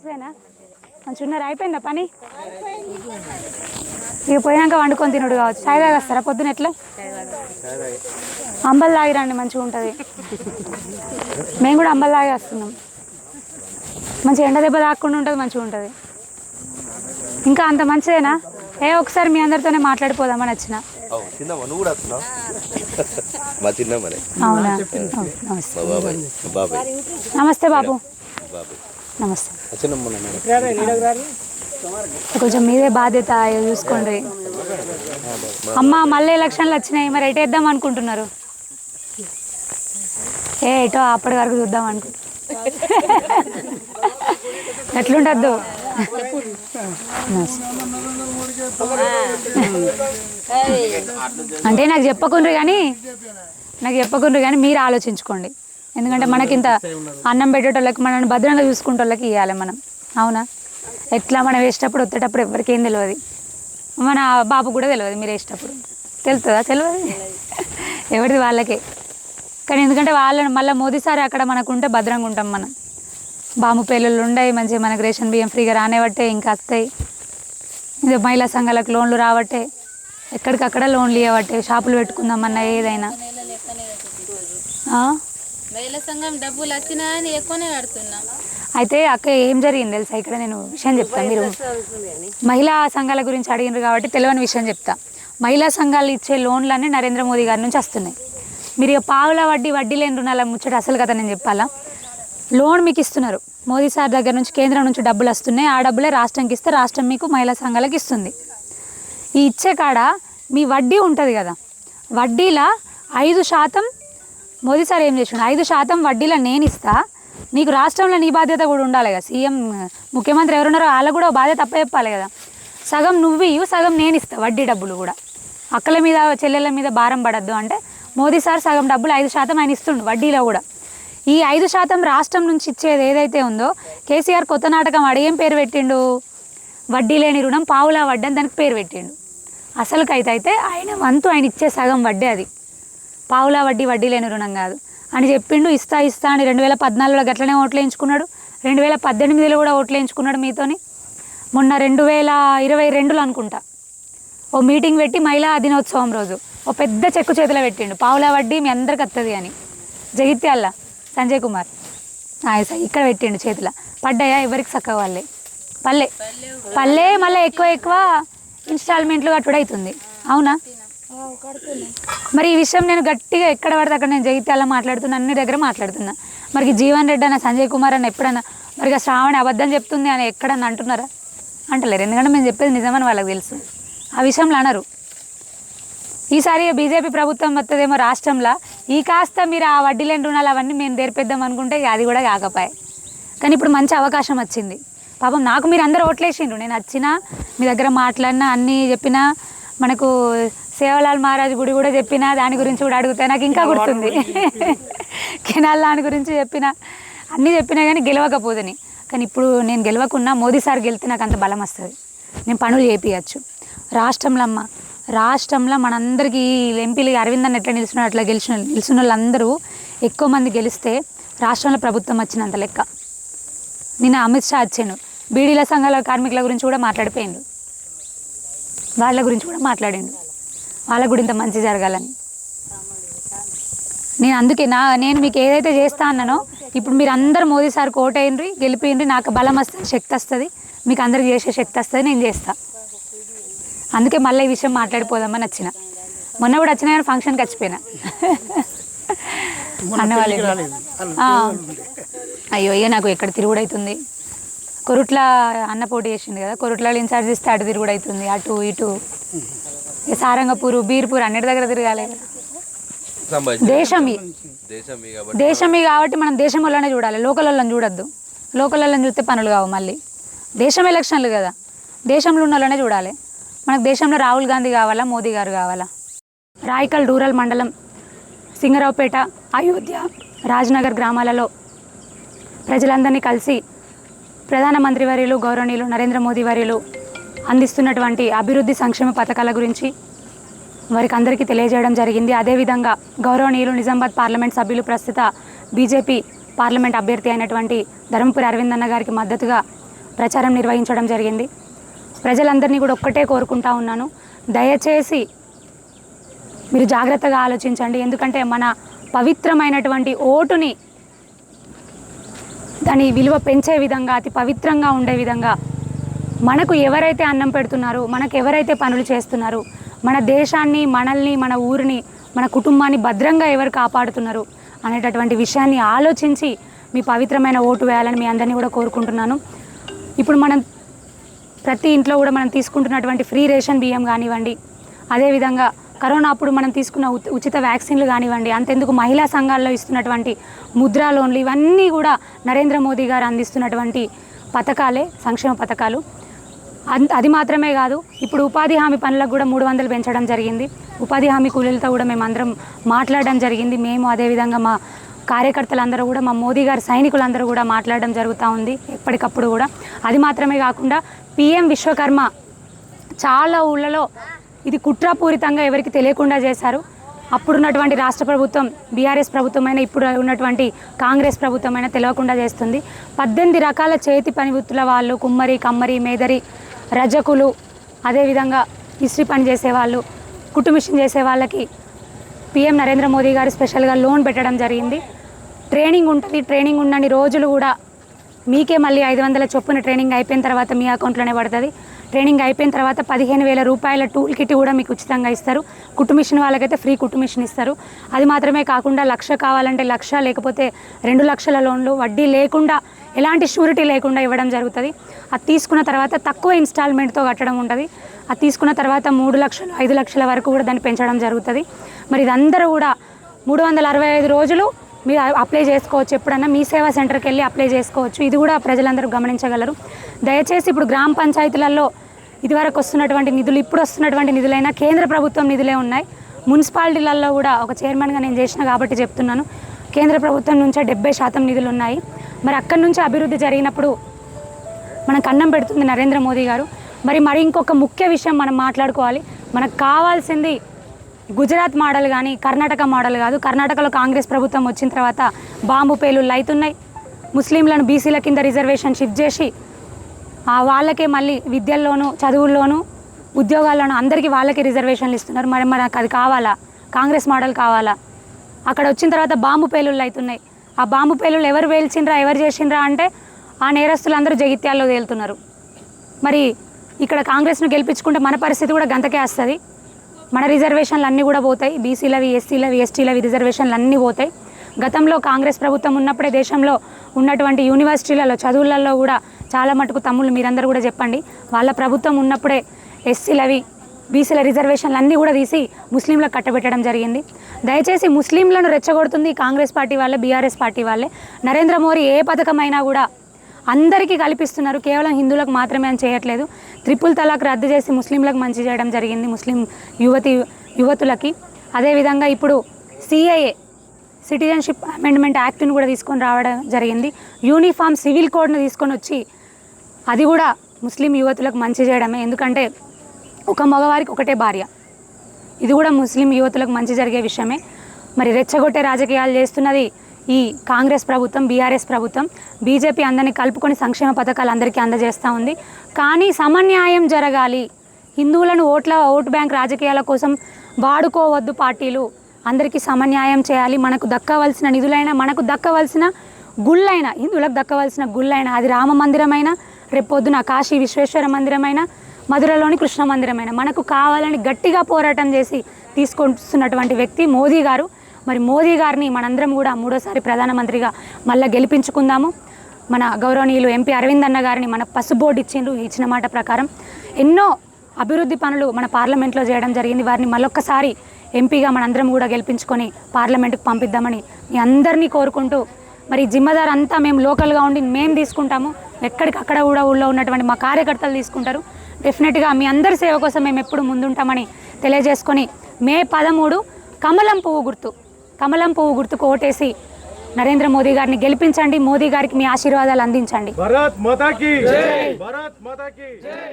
మంచిదేనా? మంచిగా ఉన్నారు. అయిపోయిందా పని? ఇక పోయినాక వండుకొని తినుడు కావచ్చు. చాయ్ తాగేస్తారా పొద్దున? ఎట్లా అంబలు తాగిరండి, మంచిగా ఉంటుంది. మేము కూడా అంబలు తాగేస్తున్నాం. మంచిగా ఎండ దెబ్బ తాగకుండా ఉంటుంది, మంచిగా ఉంటుంది. ఇంకా అంత మంచిదేనా? ఒకసారి మీ అందరితోనే మాట్లాడిపోదామని వచ్చిన. అవునా? నమస్తే బాబు. నమస్తే. కొంచెం మీదే బాధ్యత చూసుకోండి. అమ్మ మళ్ళీ ఎలక్షన్లు వచ్చినాయి, మరి ఎటు వేద్దాం అనుకుంటున్నారు? ఎటో అప్పటి వరకు చూద్దాం అనుకుంటున్నారు. ఎట్లుండద్దు అంటే నాకు చెప్పకుండ్రు కానీ మీరు ఆలోచించుకోండి. ఎందుకంటే మనకింత అన్నం పెట్టేటోళ్ళకి, మనల్ని భద్రంగా చూసుకుంటోళ్ళకి ఇవ్వాలి మనం. అవునా? ఎట్లా మనం వేసేటప్పుడు వచ్చేటప్పుడు ఎవరికి ఏం తెలియదు. మన బాబు కూడా తెలియదు మీరు వేసేటప్పుడు. తెలుస్తుందా? తెలియదు. ఎవరిది వాళ్ళకే. కానీ ఎందుకంటే వాళ్ళని మళ్ళీ మోదీ సార్ అక్కడ మనకు ఉంటే భద్రంగా ఉంటాం. మనం బాంబు పేలుళ్ళు ఉండయి, మంచిగా మనకు రేషన్ బియ్యం ఫ్రీగా రానివ్వట్టే, ఇంకా వస్తాయి. ఇది మహిళా సంఘాలకు లోన్లు రావట్టే, ఎక్కడికక్కడ లోన్లు ఇవ్వట్టే, షాపులు పెట్టుకుందామన్నా ఏదైనా. మహిళా సంఘం డబ్బులు వచ్చినా ఎక్కువనే కడుతున్నాం. అయితే అక్క ఏం జరిగింది తెలుసా? ఇక్కడ నేను విషయం చెప్తాను. మీరు మహిళా సంఘాల గురించి అడిగినారు కాబట్టి తెలియని విషయం చెప్తా. మహిళా సంఘాలు ఇచ్చే లోన్లన్నీ నరేంద్ర మోదీ గారి నుంచి వస్తున్నాయి. మీరు ఇక పావుల వడ్డీ లేని రుణాల ముచ్చట అసలు కదా నేను చెప్పాలా. లోన్ మీకు ఇస్తున్నారు మోదీ సార్ దగ్గర నుంచి, కేంద్రం నుంచి డబ్బులు వస్తున్నాయి. ఆ డబ్బులే రాష్ట్రంకి ఇస్తే రాష్ట్రం మీకు మహిళా సంఘాలకు ఇస్తుంది. ఈ ఇచ్చే కాడ మీ వడ్డీ ఉంటుంది కదా, వడ్డీలా 5% మోదీ సార్ ఏం చేసిండు, 5% వడ్డీలో నేను ఇస్తా, నీకు రాష్ట్రంలో నీ బాధ్యత కూడా ఉండాలి కదా. సీఎం ముఖ్యమంత్రి ఎవరున్నారో వాళ్ళకు కూడా బాధ్యత అప్పచెప్పాలి కదా. సగం నువ్వు ఇవ్వు, సగం నేను ఇస్తా. వడ్డీ డబ్బులు కూడా అక్కల మీద చెల్లెళ్ళ మీద భారం పడద్దు అంటే మోదీ సార్ సగం డబ్బులు 5% ఆయన ఇస్తుండు వడ్డీలో కూడా. ఈ 5% రాష్ట్రం నుంచి ఇచ్చేది ఏదైతే ఉందో, కేసీఆర్ కొత్త నాటకం అడిగేం పేరు పెట్టిండు, వడ్డీ లేని రుణం పావులా వడ్డీ అని దానికి పేరు పెట్టిండు. అసలుకైతే ఆయన వంతు ఆయన ఇచ్చే సగం వడ్డీ అది, పావులా వడ్డీ లేని రుణం కాదు అని చెప్పిండు. ఇస్తా అని 2014లో గట్లనే ఓట్లు వేయించుకున్నాడు, 2018లో కూడా ఓట్లు వేయించుకున్నాడు మీతోని. మొన్న 2022లో అనుకుంటా ఓ మీటింగ్ పెట్టి మహిళా దినోత్సవం రోజు ఓ పెద్ద చెక్కు చేతిలో పెట్టిండు, పావులా వడ్డీ మీ అందరికి వస్తుంది అని. జగిత్యాల సంజయ్ కుమార్ ఇక్కడ పెట్టిండు చేతిలో. పడ్డాయా? ఎవరికి చక్కగా పల్లె మళ్ళీ ఎక్కువ ఇన్స్టాల్మెంట్లు కట్టుడు అవుతుంది. అవునా? మరి ఈ విషయం నేను గట్టిగా ఎక్కడ పడితే అక్కడ నేను జగిత్యాల మాట్లాడుతున్నా, అన్ని దగ్గర మాట్లాడుతున్నా. మరి జీవన్ రెడ్డి అన్న, సంజయ్ కుమార్ అన్న ఎప్పుడన్నా మరి శ్రావణి అబద్ధం చెప్తుంది అని ఎక్కడన్నా అంటున్నారా? అంటలేరు. ఎందుకంటే మేము చెప్పేది నిజమని వాళ్ళకి తెలుసు. ఆ విషయంలో అనరు. ఈసారి బీజేపీ ప్రభుత్వం వస్తుందేమో రాష్ట్రంలో, ఈ కాస్త మీరు ఆ వడ్డీ లేని రుణాలు అవన్నీ మేము తెరిపిద్దాం అనుకుంటే అది కూడా కాకపాయే. కానీ ఇప్పుడు మంచి అవకాశం వచ్చింది. పాపం నాకు మీరు అందరూ ఓట్లేసిండ్రు, నేను వచ్చినా మీ దగ్గర మాట్లాడినా, అన్నీ చెప్పినా, మనకు సేవలాల్ మహారాజ్ గుడి కూడా చెప్పినా, దాని గురించి కూడా అడిగితే నాకు ఇంకా గుర్తుంది. కెనాల్ దాని గురించి చెప్పినా, అన్నీ చెప్పినా కానీ గెలవకపోదని. కానీ ఇప్పుడు నేను గెలవకున్నా మోదీ సార్ గెలితే నాకు అంత బలం వస్తుంది, నేను పనులు చేపించచ్చు. రాష్ట్రంలో మనందరికీ ఎంపీలు అరవింద్ అన్న ఎట్లా నిలిచినాడు అట్లా నిలిచిన వాళ్ళందరూ ఎక్కువ మంది గెలిస్తే రాష్ట్రంలో ప్రభుత్వం వచ్చినంత లెక్క. నిన్న అమిత్ షా వచ్చాను, బీడీల సంఘాల కార్మికుల గురించి కూడా మాట్లాడిపోయిండు, వాళ్ళ గురించి కూడా మాట్లాడిండు, వాళ్ళకు కూడా ఇంత మంచి జరగాలని. నేను అందుకే నేను మీకు ఏదైతే చేస్తా అన్నానో, ఇప్పుడు మీరు అందరూ మోదీ సార్కి ఓటేయండి, గెలిపియండి, నాకు బలం వస్తుంది, శక్తి వస్తుంది, మీకు అందరికి చేసే శక్తి వస్తుంది, నేను చేస్తాను. అందుకే మళ్ళీ ఈ విషయం మాట్లాడిపోదామని వచ్చిన. మొన్న కూడా వచ్చినా కానీ ఫంక్షన్కి వచ్చిపోయినా. అన్నవాళ్ళు అయ్యో ఇక నాకు ఎక్కడ తిరుగుడు అవుతుంది. కొరుట్ల అన్న పోటీ చేసింది కదా, కొరుట్లలో ఇన్ఛార్జ్ ఇస్తే అటు తిరుగుడు అవుతుంది, అటు ఇటు. ఇక సారంగపూరు, బీర్పూర్ అన్నిటి దగ్గర తిరగాలి. దేశమే కాబట్టి మనం దేశం వల్లనే చూడాలి, లోకల్ వాళ్ళని చూడొద్దు. లోకల్ వాళ్ళని చూస్తే పనులు కావు. మళ్ళీ దేశం ఎలక్షన్లు కదా, దేశంలో ఉన్న వాళ్ళనే చూడాలి. మనకు దేశంలో రాహుల్ గాంధీ కావాలా, మోదీ గారు కావాలా? రాయకల్ రూరల్ మండలం, సింగరావుపేట, అయోధ్య, రాజ్నగర్ గ్రామాలలో ప్రజలందరినీ కలిసి ప్రధానమంత్రి వర్యులు గౌరవనీయులు నరేంద్ర మోదీ వర్యులు అందిస్తున్నటువంటి అభివృద్ధి సంక్షేమ పథకాల గురించి వారికి అందరికీ తెలియజేయడం జరిగింది. అదేవిధంగా గౌరవనీయులు నిజామాబాద్ పార్లమెంట్ సభ్యులు, ప్రస్తుత బీజేపీ పార్లమెంట్ అభ్యర్థి అయినటువంటి ధర్మపురి అరవింద్ అన్న గారికి మద్దతుగా ప్రచారం నిర్వహించడం జరిగింది. ప్రజలందరినీ కూడా ఒక్కటే కోరుకుంటా ఉన్నాను, దయచేసి మీరు జాగ్రత్తగా ఆలోచించండి. ఎందుకంటే మన పవిత్రమైనటువంటి ఓటుని దాని విలువ పెంచే విధంగా, అతి పవిత్రంగా ఉండే విధంగా, మనకు ఎవరైతే అన్నం పెడుతున్నారో, మనకు ఎవరైతే పనులు చేస్తున్నారో, మన దేశాన్ని, మనల్ని, మన ఊరిని, మన కుటుంబాన్ని భద్రంగా ఎవరు కాపాడుతున్నారు అనేటటువంటి విషయాన్ని ఆలోచించి మీ పవిత్రమైన ఓటు వేయాలని మీ అందరినీ కూడా కోరుకుంటున్నాను. ఇప్పుడు మనం ప్రతి ఇంట్లో కూడా మనం తీసుకుంటున్నటువంటి ఫ్రీ రేషన్ బియ్యం కానివ్వండి, అదేవిధంగా కరోనా అప్పుడు మనం తీసుకున్న ఉచిత వ్యాక్సిన్లు కానివ్వండి, అంతెందుకు మహిళా సంఘాల్లో ఇస్తున్నటువంటి ముద్రా లోన్లు, ఇవన్నీ కూడా నరేంద్ర మోదీ గారు అందిస్తున్నటువంటి పథకాలే, సంక్షేమ పథకాలు. అది మాత్రమే కాదు, ఇప్పుడు ఉపాధి హామీ పనులకు కూడా 300 పెంచడం జరిగింది. ఉపాధి హామీ కూలీలతో కూడా మేము అందరం మాట్లాడడం జరిగింది. మేము అదేవిధంగా మా కార్యకర్తలందరూ కూడా, మా మోదీ గారి సైనికులందరూ కూడా మాట్లాడడం జరుగుతూ ఉంది ఎప్పటికప్పుడు కూడా. అది మాత్రమే కాకుండా PM విశ్వకర్మ చాలా ఊళ్ళలో ఇది కుట్రపూరితంగా ఎవరికి తెలియకుండా చేశారు. అప్పుడున్నటువంటి రాష్ట్ర ప్రభుత్వం, బీఆర్ఎస్ ప్రభుత్వం అయినా, ఇప్పుడు ఉన్నటువంటి కాంగ్రెస్ ప్రభుత్వం అయినా తెలియకుండా చేస్తుంది. 18 రకాల చేతి పని వృత్తుల వాళ్ళు, కుమ్మరి, కమ్మరి, మేదరి, రజకులు, అదేవిధంగా ఇస్త్రీ పని చేసేవాళ్ళు, కుట్టు మిషన్ చేసే వాళ్ళకి PM నరేంద్ర మోదీ గారు స్పెషల్గా లోన్ పెట్టడం జరిగింది. ట్రైనింగ్ ఉంటుంది. ట్రైనింగ్ ఉన్నన్ని రోజులు కూడా మీకే మళ్ళీ 500 చొప్పున ట్రైనింగ్ అయిపోయిన తర్వాత మీ అకౌంట్లోనే పడుతుంది. ట్రైనింగ్ అయిపోయిన తర్వాత 15,000 రూపాయల టూల్ కిట్ కూడా మీకు ఉచితంగా ఇస్తారు. కుట్టు మిషన్ వాళ్ళకైతే ఫ్రీ కుట్టు మిషన్ ఇస్తారు. అది మాత్రమే కాకుండా 1,00,000 కావాలంటే 1,00,000, లేకపోతే 2 లక్షల లోన్లు వడ్డీ లేకుండా, ఎలాంటి షూరిటీ లేకుండా ఇవ్వడం జరుగుతుంది. అది తీసుకున్న తర్వాత తక్కువ ఇన్స్టాల్మెంట్తో కట్టడం ఉంటుంది. అది తీసుకున్న తర్వాత 3 లక్షలు, 5 లక్షల వరకు కూడా దాన్ని పెంచడం జరుగుతుంది. మరి ఇదందరూ కూడా 365 రోజులు మీరు అప్లై చేసుకోవచ్చు. ఎప్పుడన్నా మీ సేవా సెంటర్కి వెళ్ళి అప్లై చేసుకోవచ్చు. ఇది కూడా ప్రజలందరూ గమనించగలరు. దయచేసి ఇప్పుడు గ్రామ పంచాయతీలలో ఇదివరకు వస్తున్నటువంటి నిధులు, ఇప్పుడు వస్తున్నటువంటి నిధులైనా కేంద్ర ప్రభుత్వం నిధులే ఉన్నాయి. మున్సిపాలిటీలలో కూడా ఒక చైర్మన్గా నేను చేసిన కాబట్టి చెప్తున్నాను, కేంద్ర ప్రభుత్వం నుంచే 70% నిధులు ఉన్నాయి. మరి అక్కడి నుంచి అభివృద్ధి జరిగినప్పుడు మనకు అన్నం పెడుతుంది నరేంద్ర మోదీ గారు. మరి ఇంకొక ముఖ్య విషయం మనం మాట్లాడుకోవాలి. మనకు కావాల్సింది గుజరాత్ మోడల్ కానీ కర్ణాటక మోడల్ కాదు. కర్ణాటకలో కాంగ్రెస్ ప్రభుత్వం వచ్చిన తర్వాత బాంబు పేలుళ్ళు అవుతున్నాయి. ముస్లింలను బీసీల కింద రిజర్వేషన్ షిఫ్ట్ చేసి వాళ్ళకే మళ్ళీ విద్యల్లోనూ, చదువుల్లోనూ, ఉద్యోగాల్లోనూ అందరికీ వాళ్ళకి రిజర్వేషన్లు ఇస్తున్నారు. మరి మనకు అది కావాలా? కాంగ్రెస్ మోడల్ కావాలా? అక్కడ వచ్చిన తర్వాత బాంబు పేలుళ్ళు అవుతున్నాయి. ఆ బాంబు పేలుళ్ళు ఎవరు పేల్చిండ్రా, ఎవరు చేసిండ్రా అంటే ఆ నేరస్తులందరూ జగిత్యాల్లో తేలుతున్నారు. మరి ఇక్కడ కాంగ్రెస్ను గెలిపించుకుంటే మన పరిస్థితి కూడా గంతకే వస్తుంది. మన రిజర్వేషన్లు అన్నీ కూడా పోతాయి. బీసీలవి, ఎస్సీలవి, ఎస్టీలవి రిజర్వేషన్లు అన్నీ పోతాయి. గతంలో కాంగ్రెస్ ప్రభుత్వం ఉన్నప్పుడే దేశంలో ఉన్నటువంటి యూనివర్సిటీలలో, చదువులలో కూడా చాలా మటుకు తమ్ముళ్ళు మీరందరూ కూడా చెప్పండి, వాళ్ళ ప్రభుత్వం ఉన్నప్పుడే ఎస్సీలవి, బీసీల రిజర్వేషన్లు అన్నీ కూడా తీసి ముస్లింలకు కట్టబెట్టడం జరిగింది. దయచేసి ముస్లింలను రెచ్చగొడుతుంది కాంగ్రెస్ పార్టీ వాళ్ళే, బీఆర్ఎస్ పార్టీ వాళ్ళే. నరేంద్ర మోదీ ఏ పథకమైనా కూడా అందరికీ కల్పిస్తున్నారు, కేవలం హిందువులకు మాత్రమే అని చేయట్లేదు. 3 తలాక్ రద్దు చేసి ముస్లింలకు మంచి చేయడం జరిగింది, ముస్లిం యువతులకి. అదేవిధంగా ఇప్పుడు CAA, సిటిజన్షిప్ అమెండ్మెంట్ యాక్ట్ని కూడా తీసుకొని రావడం జరిగింది. యూనిఫామ్ సివిల్ కోడ్ను తీసుకొని వచ్చి అది కూడా ముస్లిం యువతులకు మంచి చేయడమే. ఎందుకంటే ఒక మగవారికి ఒకటే భార్య, ఇది కూడా ముస్లిం యువతులకు మంచి జరిగే విషయమే. మరి రెచ్చగొట్టే రాజకీయాలు చేస్తున్నది ఈ కాంగ్రెస్ ప్రభుత్వం, బీఆర్ఎస్ ప్రభుత్వం. బీజేపీ అందరినీ కలుపుకొని సంక్షేమ పథకాలు అందరికీ అందజేస్తూ ఉంది. కానీ సమన్యాయం జరగాలి. హిందువులను ఓటు బ్యాంక్ రాజకీయాల కోసం వాడుకోవద్దు పార్టీలు. అందరికీ సమన్యాయం చేయాలి. మనకు దక్కవలసిన నిధులైనా, మనకు దక్కవలసిన గుళ్ళైనా, హిందువులకు దక్కవలసిన గుళ్ళైనా, అది రామ మందిరమైనా, రేపొద్దున కాశీ విశ్వేశ్వర మందిరమైనా, మధురలోని కృష్ణ మందిరమైనా, మనకు కావాలని గట్టిగా పోరాటం చేసి తీసుకొస్తున్నటువంటి వ్యక్తి మోదీ గారు. మరి మోదీ గారిని మనందరం కూడా 3వ సారి ప్రధానమంత్రిగా మళ్ళీ గెలిపించుకుందాము. మన గౌరవనీయులు MP అరవింద్ అన్న గారిని మన పసుబోర్డు ఇచ్చిన మాట ప్రకారం ఎన్నో అభివృద్ధి పనులు మన పార్లమెంట్లో చేయడం జరిగింది. వారిని మళ్ళొక్కసారి ఎంపీగా మనందరం కూడా గెలిపించుకొని పార్లమెంటుకు పంపిద్దామని మీ అందరినీ కోరుకుంటూ, మరి జిమ్మదార్ అంతా మేము లోకల్గా ఉండి మేము తీసుకుంటాము. ఎక్కడికక్కడ కూడా ఊళ్ళో ఉన్నటువంటి మా కార్యకర్తలు తీసుకుంటారు. డెఫినెట్గా మీ అందరి సేవ కోసం మేము ఎప్పుడు ముందుంటామని తెలియజేసుకొని, మే 13 కమలం పువ్వు గుర్తుకు ఓటేసి నరేంద్ర మోదీ గారిని గెలిపించండి. మోదీ గారికి మీ ఆశీర్వాదాలు అందించండి. భారత్ మాతా కీ జై. భారత్ మాతా కీ జై.